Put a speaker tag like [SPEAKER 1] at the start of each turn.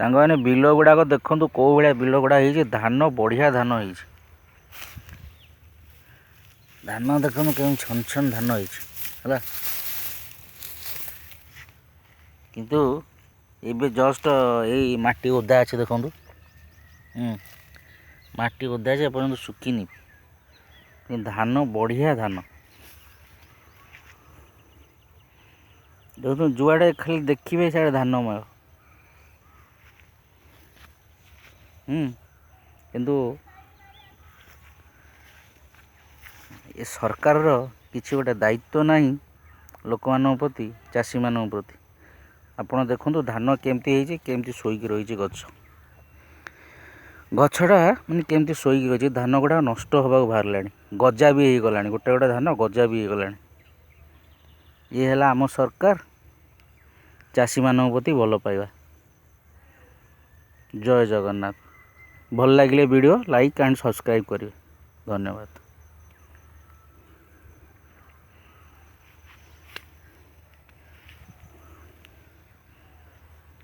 [SPEAKER 1] ସାଙ୍ଗମାନେ ବିଲ ଗୁଡ଼ାକ ଦେଖନ୍ତୁ କେଉଁ ଭଳିଆ ବିଲ ଗୁଡ଼ା ହେଇଛି। ଧାନ ବଢ଼ିଆ ଧାନ ହେଇଛି। ଧାନ ଦେଖନ୍ତୁ କେମିତି ଛନ ଛନ ଧାନ ହେଇଛି ହେଲା। କିନ୍ତୁ ଏବେ ଜଷ୍ଟ ଏଇ ମାଟି ଓଦା ଅଛି ଦେଖନ୍ତୁ। ମାଟି ଓଦା ଅଛି ଏପର୍ଯ୍ୟନ୍ତ ଶୁଖିନି। ଧାନ ବଢ଼ିଆ ଧାନ ଦେଖନ୍ତୁ, ଯୁଆଡ଼େ ଖାଲି ଦେଖିବେ ସିଆଡ଼େ ଧାନମୟ। କିନ୍ତୁ ଏ ସରକାରର କିଛି ଗୋଟେ ଦାୟିତ୍ୱ ନାହିଁ ଲୋକମାନଙ୍କ ପ୍ରତି, ଚାଷୀମାନଙ୍କ ପ୍ରତି। ଆପଣ ଦେଖନ୍ତୁ ଧାନ କେମିତି ହେଇଛି, କେମିତି ଶୋଇକି ରହିଛି ଗଛଟା ମାନେ କେମିତି ଶୋଇକି ରହିଛି। ଧାନ ଗୁଡ଼ା ନଷ୍ଟ ହେବାକୁ ବାହାରିଲାଣି, ଗଜା ବି ହେଇଗଲାଣି। ଗୋଟେ ଗୋଟେ ଧାନ ଗଜା ବି ହେଇଗଲାଣି। ଇଏ ହେଲା ଆମ ସରକାର, ଚାଷୀମାନଙ୍କ ପ୍ରତି ଭଲ ପାଇବା। ଜୟ ଜଗନ୍ନାଥ। ଭଲ ଲାଗିଲେ ଭିଡ଼ିଓ ଲାଇକ୍ ଆଣ୍ଡ ସବସ୍କ୍ରାଇବ୍ କରିବେ। ଧନ୍ୟବାଦ।